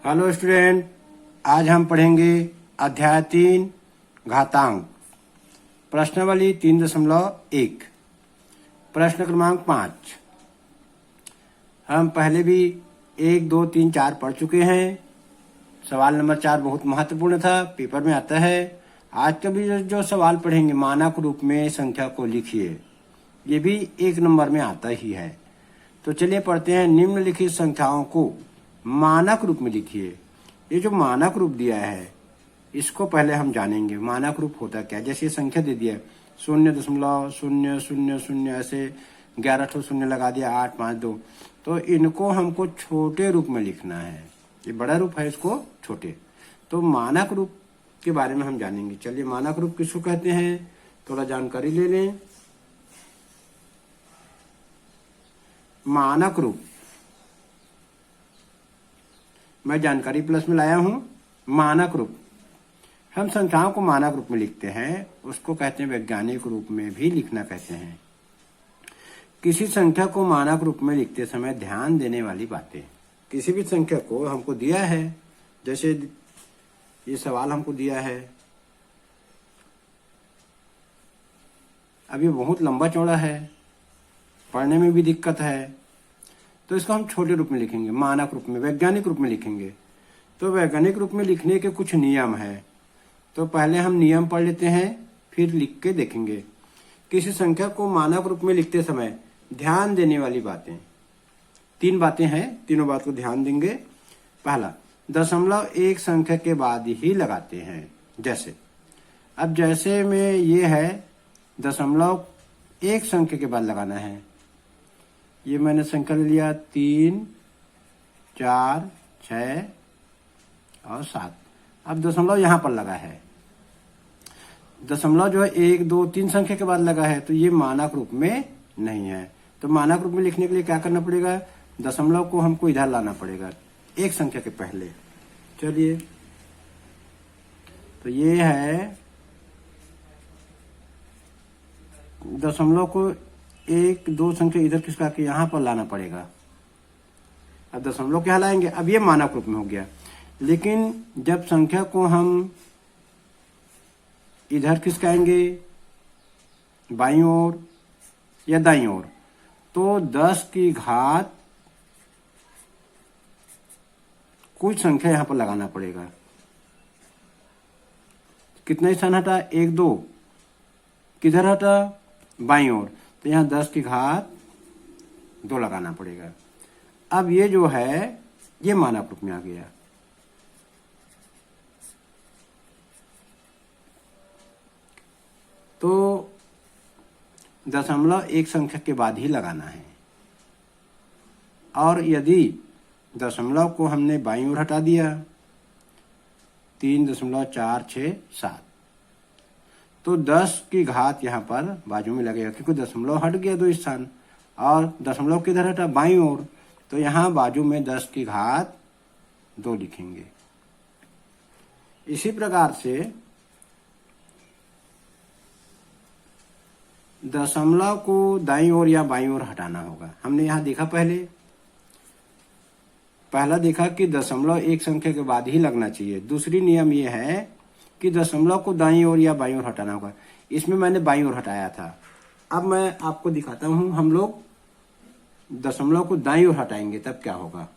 Hello student, आज हम पढ़ेंगे अध्याय 3 घातांक प्रश्नावली 3.1 प्रश्न क्रमांक 5। हम पहले भी 1, 2, 3, 4 पढ़ चुके हैं। सवाल नंबर 4 बहुत महत्वपूर्ण था, पेपर में आता है। आज का भी जो सवाल पढ़ेंगे, मानक रूप में संख्या को लिखिए, ये भी 1 नंबर में आता ही है। तो चलिए पढ़ते हैं। निम्नलिखित संख्याओं को मानक रूप में लिखिए। ये जो मानक रूप दिया है इसको पहले हम जानेंगे। मानक रूप होता क्या? जैसे संख्या दे दिया 0.000 ऐसे 11 शून्य लगा दिया, 8, 5, 2। तो इनको हमको छोटे रूप में लिखना है। ये बड़ा रूप है, इसको छोटे। तो मानक रूप के बारे में हम जानेंगे। चलिए, मानक रूप किसको कहते हैं थोड़ा जानकारी ले लें। मानक रूप मैं जानकारी प्लस में लाया हूं। मानक रूप, हम संख्याओं को मानक रूप में लिखते हैं, उसको कहते हैं वैज्ञानिक रूप में भी लिखना कहते हैं। किसी संख्या को मानक रूप में लिखते समय ध्यान देने वाली बातें। किसी भी संख्या को हमको दिया है, जैसे ये सवाल हमको दिया है, अब ये बहुत लंबा चौड़ा है, पढ़ने में भी दिक्कत है, तो इसको हम छोटे रूप में लिखेंगे, मानक रूप में, वैज्ञानिक रूप में लिखेंगे। तो वैज्ञानिक रूप में लिखने के कुछ नियम है, तो पहले हम नियम पढ़ लेते हैं, फिर लिख के देखेंगे। किसी संख्या को मानक रूप में लिखते समय ध्यान देने वाली बातें, 3 बातें हैं, तीनों बात को ध्यान देंगे। पहला, दशमलव एक संख्या के बाद ही लगाते हैं। जैसे अब जैसे में ये है, दशमलव एक संख्या के बाद लगाना है। ये मैंने संख्या ले लिया 3, 4, 6 और 7। अब दशमलव यहां पर लगा है। दशमलव जो है 1, 2, 3 संख्या के बाद लगा है, तो ये मानक रूप में नहीं है। तो मानक रूप में लिखने के लिए क्या करना पड़ेगा? दशमलव को हमको इधर लाना पड़ेगा, एक संख्या के पहले। चलिए, तो ये है दशमलव को 1, 2 संख्या इधर किसका के यहां पर लाना पड़ेगा। अब दशमलव क्या लाएंगे? अब ये मानक रूप में हो गया। लेकिन जब संख्या को हम इधर खिसकाएंगे, बाईं ओर या दाईं ओर, तो 10 की घात कुछ संख्या यहां पर लगाना पड़ेगा। कितना स्थान हटा? 1, 2। किधर हटा? बाईं ओर। तो यहां 10 की घात 2 लगाना पड़ेगा। अब ये जो है ये मानक रूप में आ गया। तो दशमलव एक संख्या के बाद ही लगाना है। और यदि दशमलव को हमने बाईं ओर हटा दिया, 3.467, तो 10 की घात यहाँ पर बाजू में लगेगा, क्योंकि दशमलव हट गया 2 स्थान, और दशमलव किधर हटा? बाईं ओर। तो यहाँ बाजू में 10 की घात 2 लिखेंगे। इसी प्रकार से दशमलव को दाईं ओर या बाईं ओर हटाना होगा। हमने यहाँ देखा, पहला देखा कि दशमलव एक संख्या के बाद ही लगना चाहिए। दूसरी नियम ये है कि दशमलव को दाईं ओर या बाईं ओर हटाना होगा। इसमें मैंने बाईं ओर हटाया था। अब मैं आपको दिखाता हूं, हम लोग दशमलव को दाईं ओर हटाएंगे तब क्या होगा।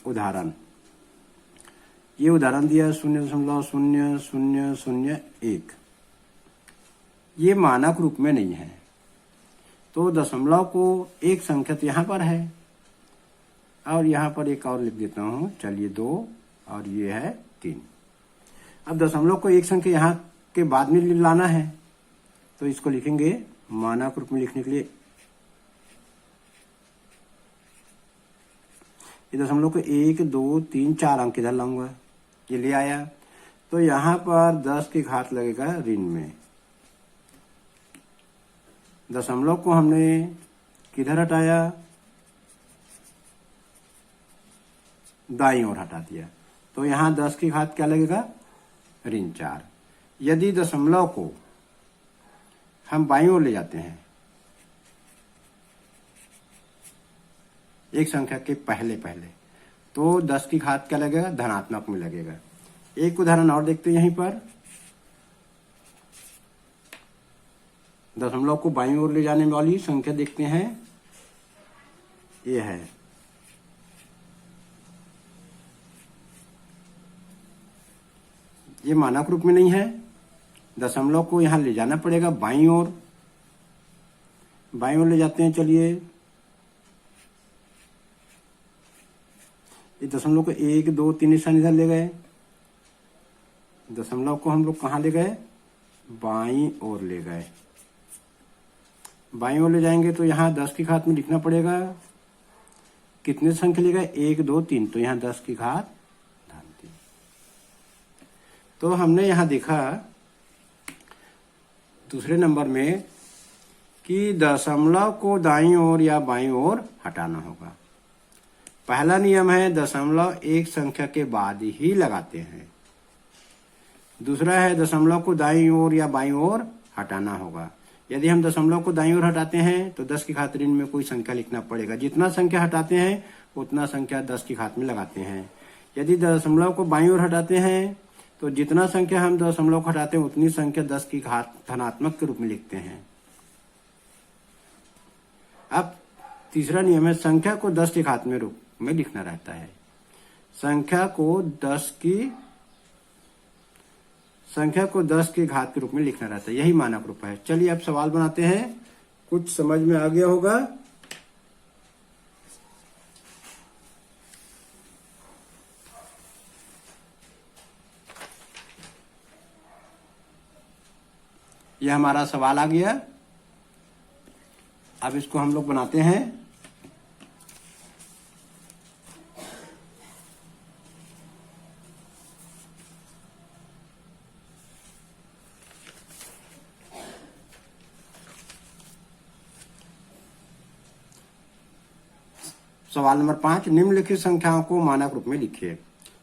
उदाहरण, ये उदाहरण दिया 0.0001। ये मानक रूप में नहीं है, तो दशमलव को एक संख्या तो यहां पर है, और यहां पर एक और लिख देता हूं। चलिए 2, और ये है 3। अब दशमलव को एक संख्या यहां के बाद में लाना है, तो इसको लिखेंगे मानक रूप में लिखने के लिए। ये दशमलव को 1, 2, 3, 4 अंक इधर लाऊंगा, ये ले आया। तो यहां पर 10 की घात लगेगा ऋण में। दशमलव को हमने किधर हटाया? दाईं ओर हटा दिया, तो यहां 10 की घात क्या लगेगा? ऋण 4। यदि दशमलव को हम बाईं ओर ले जाते हैं, एक संख्या के पहले पहले, तो 10 की घात क्या लगेगा, धनात्मक में लगेगा। एक उदाहरण और देखते हैं यहीं पर। दशमलव को बाईं ओर ले जाने वाली संख्या देखते हैं, ये है ये मानक रूप में नहीं है। दशमलव को यहां ले जाना पड़ेगा बाईं ओर। बाईं ओर ले जाते हैं, चलिए। ये दशमलव को 1 2 3 निशान इधर ले गए। दशमलव को हम लोग कहाँ ले गए, बाईं ओर ले गए। बाईं ओर ले जाएंगे तो यहाँ 10 की घात में लिखना पड़ेगा। कितने संख्या ले गए, 1 2 3, तो यहाँ 10 की घात धन 3। तो हमने यहाँ देखा दूसरे नंबर में कि दशमलव को दाईं ओर या बाईं ओर हटाना होगा। पहला नियम है दशमलव एक संख्या के बाद ही लगाते हैं। दूसरा है दशमलव को दाईं ओर या बाईं ओर हटाना होगा। यदि हम दशमलव को दाईं ओर हटाते हैं तो 10 की घात ऋण में कोई संख्या लिखना पड़ेगा। जितना संख्या हटाते हैं उतना संख्या 10 की घात में लगाते हैं। यदि दशमलव को बाईं ओर हटाते हैं तो जितना संख्या हम दशमलव को हटाते हैं उतनी संख्या 10 की घात धनात्मक के रूप में लिखते हैं। अब तीसरा नियम है संख्या को 10 की घात में रूप में लिखना रहता है। संख्या को 10 की घात के रूप में लिखना रहता है, यही मानक रूप है। चलिए अब सवाल बनाते हैं, कुछ समझ में आ गया होगा। यह हमारा सवाल आ गया। अब इसको हम लोग बनाते हैं। सवाल नंबर 5, निम्नलिखित संख्याओं को मानक रूप में लिखिए।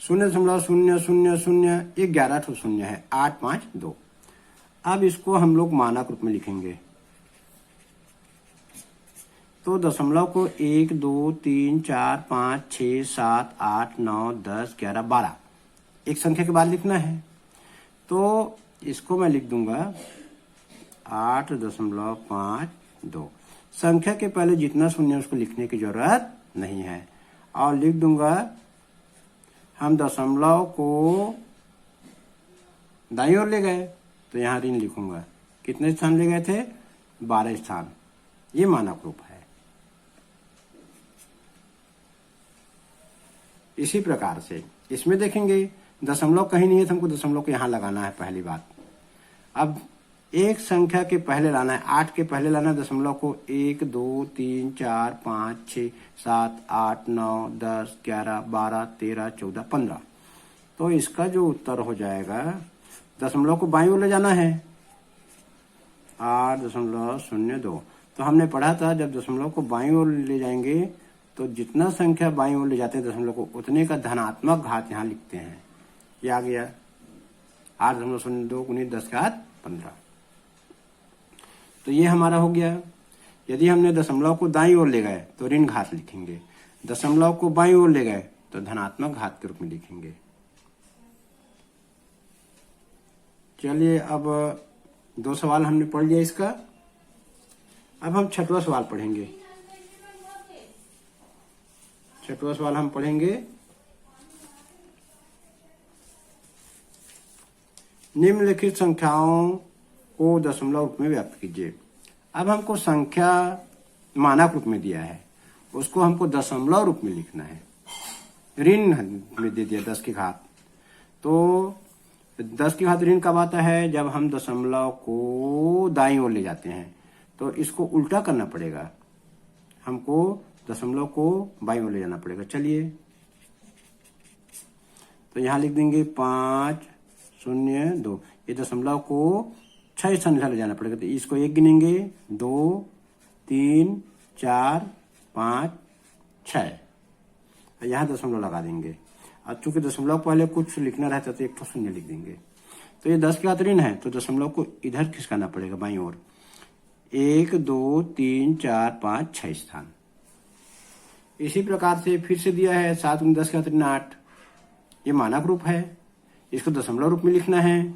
0.000 ये 11 ठो शून्य है, 8 5 2। अब इसको हम लोग मानक रूप में लिखेंगे। तो दशमलव को 1 2 3 4 5 6 7 8 9 10 11 12 एक संख्या के बाद लिखना है। तो इसको मैं लिख दूंगा 8.52। संख्या के पहले जितना शून्य उसको लिखने की जरूरत नहीं है। और लिख दूंगा हम दशमलव को दाईं ओर ले गए तो यहाँ ऋण लिखूंगा। कितने स्थान ले गए थे, 12 स्थान। ये मानक रूप है। इसी प्रकार से इसमें देखेंगे दशमलव कहीं नहीं है तो हमको दशमलव को यहाँ लगाना है, पहली बात। अब एक संख्या के पहले लाना है, 8 के पहले लाना है दशमलव को 1 2 3 4 5 6 7 8 9 10 11 12 13 14 15। तो इसका जो उत्तर हो जाएगा, दशमलव को बाईं ओर ले जाना है 8.02। तो हमने पढ़ा था जब दशमलव को बाईं ओर ले जाएंगे तो जितना संख्या बाईं ओर ले जाते हैं दशमलव को उतने का धनात्मक घात यहाँ लिखते हैं। ये आ गया 8.02 × 10⁻15। तो ये हमारा हो गया। यदि हमने दशमलव को दाईं ओर ले गए तो ऋण घात लिखेंगे, दशमलव को बाईं ओर ले गए तो धनात्मक घात के रूप में लिखेंगे। चलिए अब 2 सवाल हमने पढ़ लिया इसका। अब हम 6वां सवाल पढ़ेंगे। 6वां सवाल हम पढ़ेंगे, निम्नलिखित संख्याओं को दशमलव रूप में व्यक्त कीजिए। अब हमको संख्या मानक रूप में दिया है, उसको हमको दशमलव रूप में लिखना है। ऋण में दे दिया 10 की घात। तो 10 की घात ऋण कब आता है, जब हम दशमलव को दाईं ओर ले जाते हैं। तो इसको उल्टा करना पड़ेगा, हमको दशमलव को बाईं ओर ले जाना पड़ेगा। चलिए तो यहां लिख देंगे 5.02। ये दशमलव को 6 स्थान ले जाना पड़ेगा। तो इसको 1 गिनेंगे, 2 3 4 5 6। यहाँ दशमलव लगा देंगे। अब चूंकि दशमलव पहले कुछ लिखना रहता तो 1 शून्य लिख देंगे। तो ये 10 की घात ऋण है तो दशमलव को इधर खिसकाना पड़ेगा बाईं ओर। 1 2 3 4 5 6 स्थान। इसी प्रकार से फिर से दिया है 7 × 10 = 8, ये मानक रूप है। इसको दशमलव रूप में लिखना है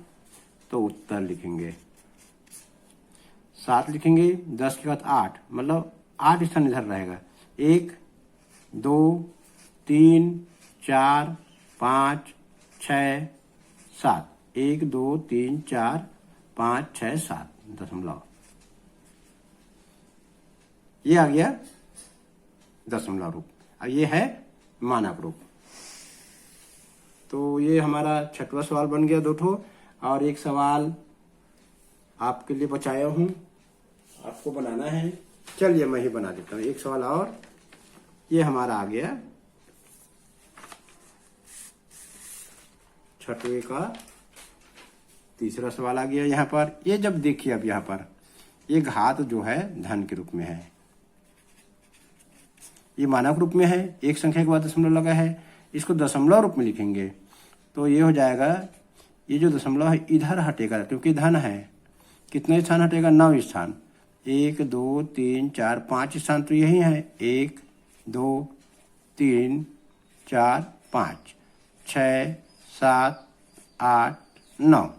तो उत्तर लिखेंगे 7 लिखेंगे, 10 के बाद 8, मतलब 8 स्थान इधर रहेगा। 1 2 3 4 5 6 7, 1 2 3 4 5 6 7 दशमलव, ये आ गया दशमलव रूप। अब ये है मानक रूप। तो ये हमारा 6वां सवाल बन गया 2 ठो, और एक सवाल आपके लिए बचाया हूं, आपको बनाना है। चलिए मैं ही बना देता हूं एक सवाल और। ये हमारा आ गया 6वें का तीसरा सवाल आ गया यहाँ पर। ये जब देखिए, अब यहाँ पर ये घात जो है धन के रूप में है, ये मानक रूप में है, एक संख्या के बाद दशमलव लगा है, इसको दशमलव रूप में लिखेंगे तो ये हो जाएगा, ये जो दशमलव है इधर हटेगा क्योंकि धन है। कितने स्थान हटेगा? 9 स्थान। 1 2 3 4 5 स्थान तो यही है, 1 2 3 4 5 6 7 8 9,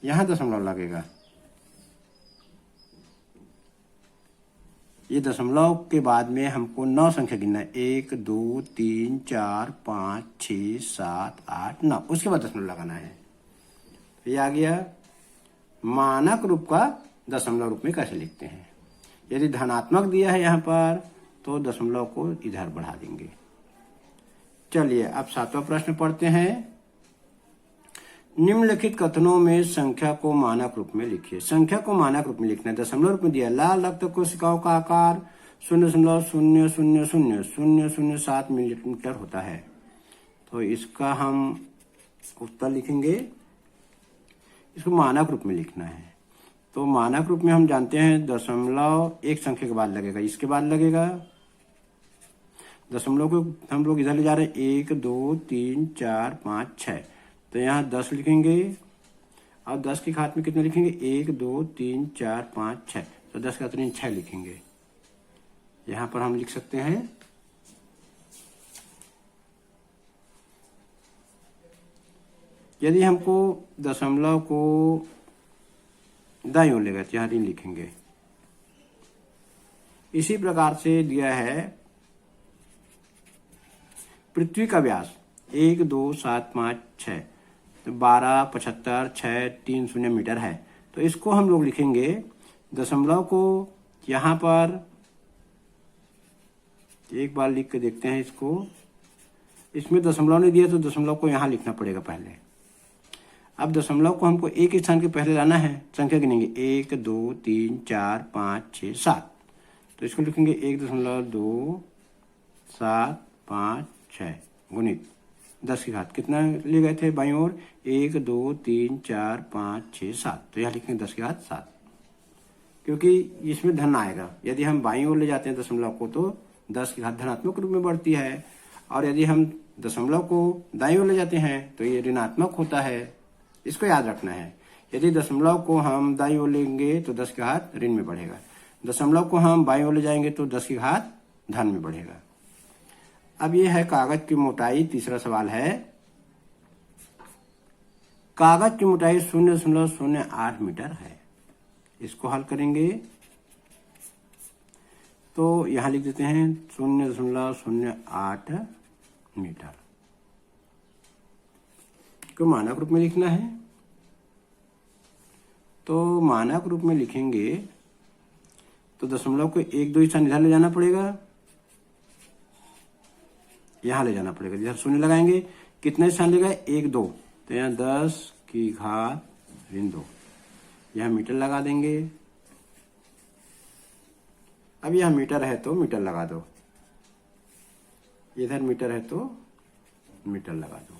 यहाँ दशमलव लगेगा। ये दशमलव के बाद में हमको 9 संख्या गिनना है, 1 2 3 4 5 6 7 8 9, उसके बाद दशमलव लगाना है। ये आ गया मानक रूप का दशमलव रूप में कैसे लिखते हैं। यदि धनात्मक दिया है यहाँ पर तो दशमलव को इधर बढ़ा देंगे। चलिए अब 7वां प्रश्न पढ़ते हैं। निम्नलिखित कथनों में संख्या को मानक रूप में लिखिए। संख्या को मानक रूप में लिखना है, दशमलव रूप में दिया। लाल रक्त कोशिकाओं का आकार 0.0000007 मिलीमीटर होता है, तो इसका हम उत्तर लिखेंगे। इसको मानक रूप में लिखना है, तो मानक रूप में हम जानते हैं दशमलव एक संख्या के बाद लगेगा, इसके बाद लगेगा। दशमलव को हम लोग इधर ले जा रहे हैं, 1 2 3 4 5 6, तो यहाँ 10 लिखेंगे। और 10 की घात में कितने लिखेंगे? 1 2 3 4 5 6, तो 10 का 3 6 लिखेंगे। यहाँ पर हम लिख सकते हैं यदि हमको दशमलव को दाईं ओर लेगा तो यहाँ 3 लिखेंगे। इसी प्रकार से दिया है पृथ्वी का व्यास 1 2 7 5 6, तो 12 75 6 3 0 मीटर है, तो इसको हम लोग लिखेंगे दशमलव को यहाँ पर एक बार लिख के देखते हैं इसको। इसमें दशमलव नहीं दिया तो दशमलव को यहाँ लिखना पड़ेगा पहले। अब दशमलव को हमको एक स्थान के पहले लाना है, संख्या गिनेंगे 1 2 3 4 5 6 7, तो इसको लिखेंगे 1.2 7 5 6 गुणित 10 की घात कितना ले गए थे बाईं ओर, 1 2 3 4 5 6 7, तो यहाँ लिखेंगे 10 की घात 7, क्योंकि इसमें धन आएगा। यदि हम बाईं ओर ले जाते हैं दशमलव को तो 10 की घात धनात्मक रूप में बढ़ती है, और यदि हम दशमलव को दाईं ओर ले जाते हैं तो ये ऋणात्मक होता है। इसको याद रखना है। यदि दशमलव को हम दाईं ओर लेंगे तो 10 की घात ऋण में बढ़ेगा, दशमलव को हम बाईं ओर ले जाएंगे तो 10 की घात धन में बढ़ेगा। अब ये है कागज की मोटाई। तीसरा सवाल है, कागज की मोटाई 0.08 मीटर है। इसको हल करेंगे तो यहां लिख देते हैं 0.08 मीटर को मानक रूप में लिखना है। तो मानक रूप में लिखेंगे तो दशमलव को 1 2 स्थान इधर ले जाना पड़ेगा, यहां ले जाना पड़ेगा। इधर 0 लगाएंगे, कितने स्थान लेगा? 1 2, तो यहाँ 10 की घात ऋण 2, यहाँ मीटर लगा देंगे। अब यहाँ मीटर है तो मीटर लगा दो, इधर मीटर है तो मीटर लगा दो।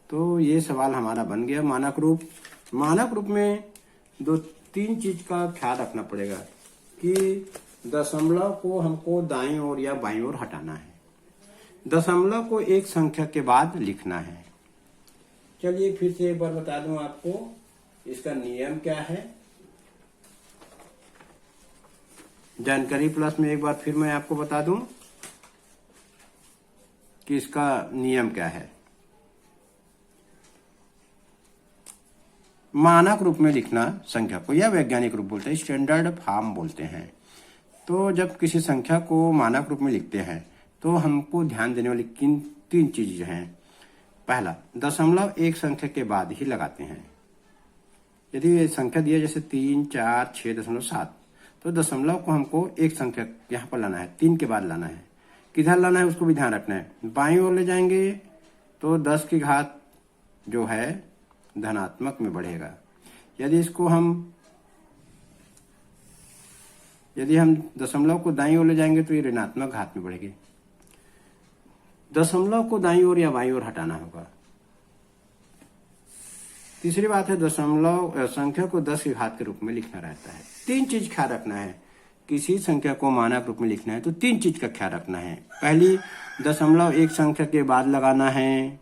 तो ये सवाल हमारा बन गया मानक रूप। मानक रूप में 2-3 चीज का ख्याल रखना पड़ेगा कि दशमलव को हमको दाईं ओर या बाईं ओर हटाना है, दशमलव को एक संख्या के बाद लिखना है। चलिए फिर से एक बार बता दूं आपको इसका नियम क्या है। जानकारी प्लस में एक बार फिर मैं आपको बता दूं कि इसका नियम क्या है। मानक रूप में लिखना संख्या को, या वैज्ञानिक रूप बोलते हैं, स्टैंडर्ड फॉर्म बोलते हैं। तो जब किसी संख्या को मानक रूप में लिखते हैं तो हमको ध्यान देने वाली किन तीन चीजें हैं। पहला, दशमलव एक संख्या के बाद ही लगाते हैं। यदि ये संख्या दिया जैसे 3, 4, 6.7, तो दशमलव को हमको एक संख्या यहाँ पर लाना है, 3 के बाद लाना है। किधर लाना है उसको भी ध्यान रखना है। बाईं ओर ले जाएंगे तो 10 की घात जो है धनात्मक में बढ़ेगा। यदि हम दशमलव को दाईं ओर ले जाएंगे तो ये ऋणात्मक घात में बढ़ेगी। दशमलव को दाईं ओर या बाईं ओर हटाना होगा। तीसरी बात है, दशमलव संख्या को 10 की घात के रूप में लिखना रहता है। 3 चीज ख्याल रखना है। किसी संख्या को मानक रूप में लिखना है तो 3 चीज का ख्याल रखना है। पहली, दशमलव एक संख्या के बाद लगाना है।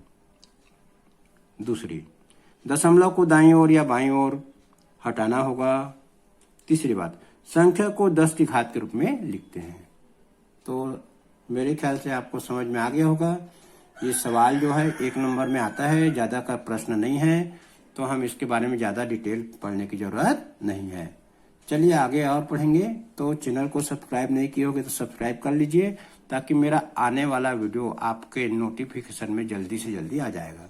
दूसरी, दशमलव को दाईं ओर या बाईं ओर हटाना होगा। तीसरी बात, संख्या को 10 की घात के रूप में लिखते हैं। तो मेरे ख्याल से आपको समझ में आ गया होगा। ये सवाल जो है 1 नंबर में आता है, ज्यादा का प्रश्न नहीं है, तो हम इसके बारे में ज्यादा डिटेल पढ़ने की जरूरत नहीं है। चलिए आगे और पढ़ेंगे। तो चैनल को सब्सक्राइब नहीं किए होगे तो सब्सक्राइब कर लीजिए, ताकि मेरा आने वाला वीडियो आपके नोटिफिकेशन में जल्दी से जल्दी आ जाएगा।